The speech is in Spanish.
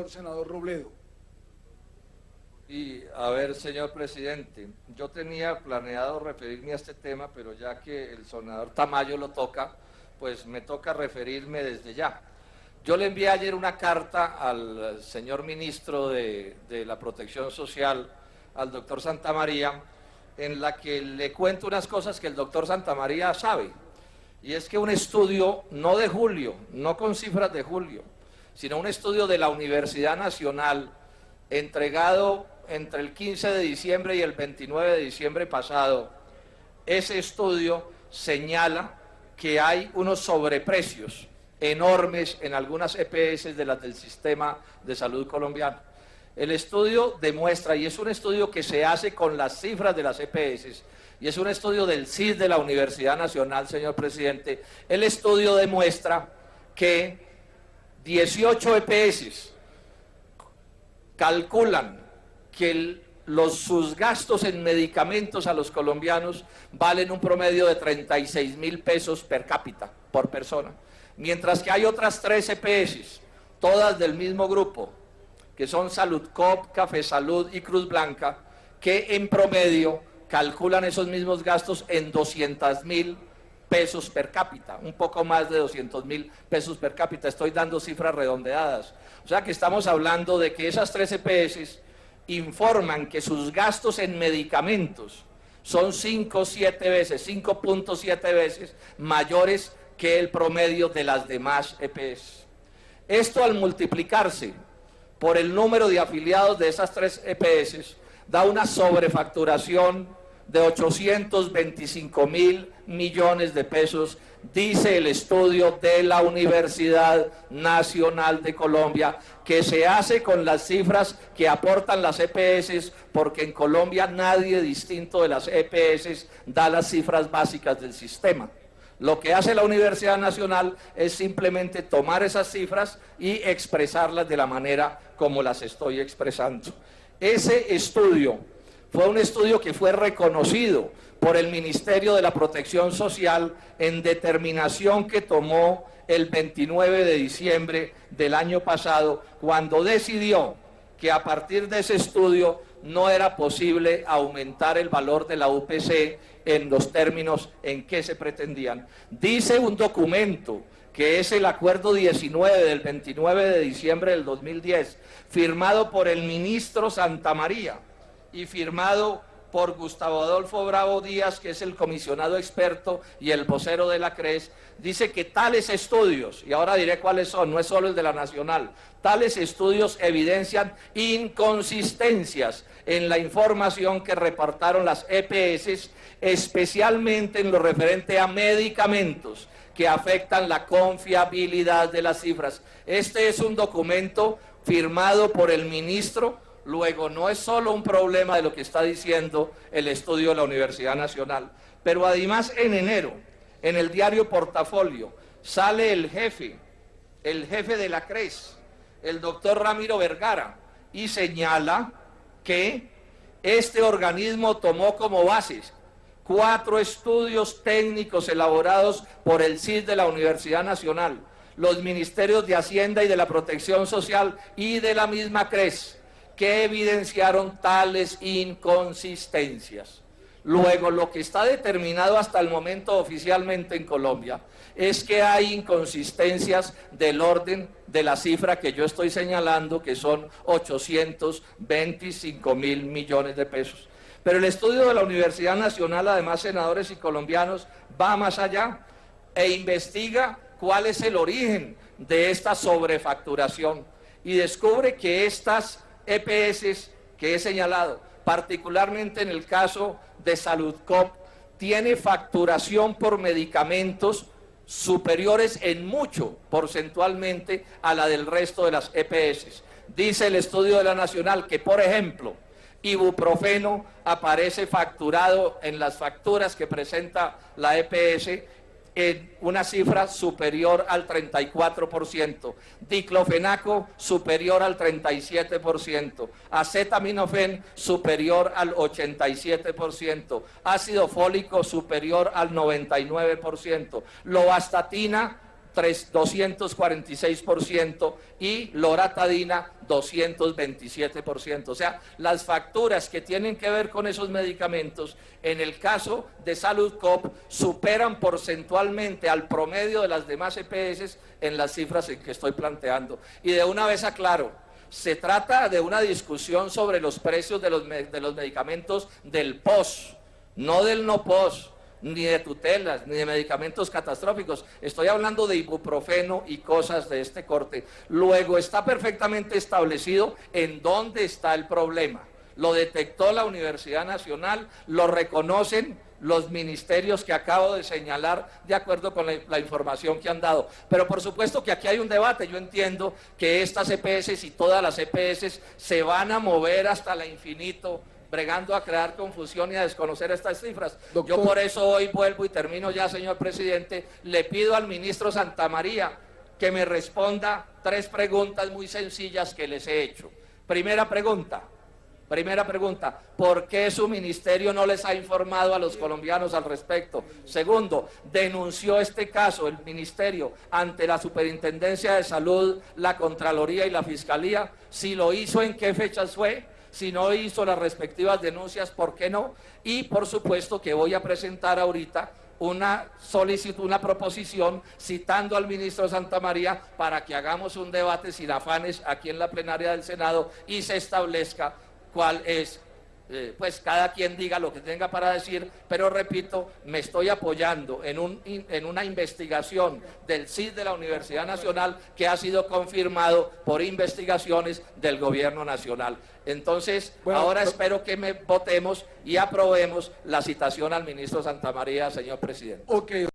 Senador Robledo. Y a ver, señor presidente, yo tenía planeado referirme a este tema, pero ya que el senador Tamayo lo toca, pues me toca referirme desde ya. Yo le envié ayer una carta al señor ministro de la Protección Social, al doctor Santamaría, en la que le cuento unas cosas que el doctor Santamaría sabe. Y es que un estudio, no de julio, no con cifras de julio, sino un estudio de la Universidad Nacional, entregado entre el 15 de diciembre y el 29 de diciembre pasado, ese estudio señala que hay unos sobreprecios enormes en algunas EPS de las del sistema de salud colombiano. El estudio demuestra, y es un estudio que se hace con las cifras de las EPS, y es un estudio del CIS de la Universidad Nacional, señor presidente, el estudio demuestra que 18 EPS calculan que sus gastos en medicamentos a los colombianos valen un promedio de 36.000 pesos per cápita, por persona. Mientras que hay otras 3 EPS, todas del mismo grupo, que son Saludcop, Café Salud y Cruz Blanca, que en promedio calculan esos mismos gastos en 200.000 pesos per cápita, un poco más de 200.000 pesos per cápita. Estoy dando cifras redondeadas. O sea que estamos hablando de que esas 3 EPS informan que sus gastos en medicamentos son 5.7 veces mayores que el promedio de las demás EPS. Esto, al multiplicarse por el número de afiliados de esas 3 EPS, da una sobrefacturación de 825.000 millones de pesos, dice el estudio de la Universidad Nacional de Colombia, que se hace con las cifras que aportan las EPS, porque en Colombia nadie distinto de las EPS da las cifras básicas del sistema. Lo que hace la Universidad Nacional es simplemente tomar esas cifras y expresarlas de la manera como las estoy expresando. Ese estudio fue un estudio que fue reconocido por el Ministerio de la Protección Social en determinación que tomó el 29 de diciembre del año pasado, cuando decidió que a partir de ese estudio no era posible aumentar el valor de la UPC en los términos en que se pretendían. Dice un documento que es el acuerdo 19 del 29 de diciembre del 2010, firmado por el ministro Santamaría y firmado por Gustavo Adolfo Bravo Díaz, que es el comisionado experto y el vocero de la CRES, dice que tales estudios, y ahora diré cuáles son, no es solo el de la Nacional, tales estudios evidencian inconsistencias en la información que reportaron las EPS, especialmente en lo referente a medicamentos que afectan la confiabilidad de las cifras. Este es un documento firmado por el ministro. Luego, no es solo un problema de lo que está diciendo el estudio de la Universidad Nacional, pero además en enero, en el diario Portafolio, sale el jefe de la CRES, el doctor Ramiro Vergara, y señala que este organismo tomó como bases 4 estudios técnicos elaborados por el CIS de la Universidad Nacional, los Ministerios de Hacienda y de la Protección Social y de la misma CRES, que evidenciaron tales inconsistencias. Luego, lo que está determinado hasta el momento oficialmente en Colombia es que hay inconsistencias del orden de la cifra que yo estoy señalando, que son 825.000 millones de pesos. Pero el estudio de la Universidad Nacional, además, senadores y colombianos, va más allá e investiga cuál es el origen de esta sobrefacturación y descubre que estas EPS que he señalado, particularmente en el caso de Saludcop, tiene facturación por medicamentos superiores en mucho porcentualmente a la del resto de las EPS. Dice el estudio de la Nacional que, por ejemplo, ibuprofeno aparece facturado en las facturas que presenta la EPS en una cifra superior al 34%, diclofenaco superior al 37%, acetaminofén superior al 87%, ácido fólico superior al 99%, lovastatina 246% y loratadina 227%. O sea, las facturas que tienen que ver con esos medicamentos, en el caso de Saludcop, superan porcentualmente al promedio de las demás EPS en las cifras en que estoy planteando. Y de una vez aclaro, se trata de una discusión sobre los precios de los medicamentos del POS, no del no POS, ni de tutelas, ni de medicamentos catastróficos. Estoy hablando de ibuprofeno y cosas de este corte. Luego está perfectamente establecido en dónde está el problema. Lo detectó la Universidad Nacional, lo reconocen los ministerios que acabo de señalar de acuerdo con la información que han dado. Pero por supuesto que aquí hay un debate. Yo entiendo que estas EPS y todas las EPS se van a mover hasta el infinito, bregando a crear confusión y a desconocer estas cifras. Doctor. Yo por eso hoy vuelvo y termino ya, señor presidente, le pido al ministro Santamaría que me responda 3 preguntas muy sencillas que les he hecho. Primera pregunta, ¿por qué su ministerio no les ha informado a los colombianos al respecto? Segundo, ¿denunció este caso el ministerio ante la Superintendencia de Salud, la Contraloría y la Fiscalía? Si lo hizo, ¿en qué fechas fue? Si no hizo las respectivas denuncias, ¿por qué no? Y por supuesto que voy a presentar ahorita una solicitud, una proposición citando al ministro Santamaría para que hagamos un debate sin afanes aquí en la plenaria del Senado y se establezca cuál es, pues cada quien diga lo que tenga para decir, pero repito, me estoy apoyando en una investigación del CID de la Universidad Nacional que ha sido confirmado por investigaciones del Gobierno Nacional. Entonces, bueno, ahora espero que votemos y aprobemos la citación al ministro Santamaría, señor presidente. Okay.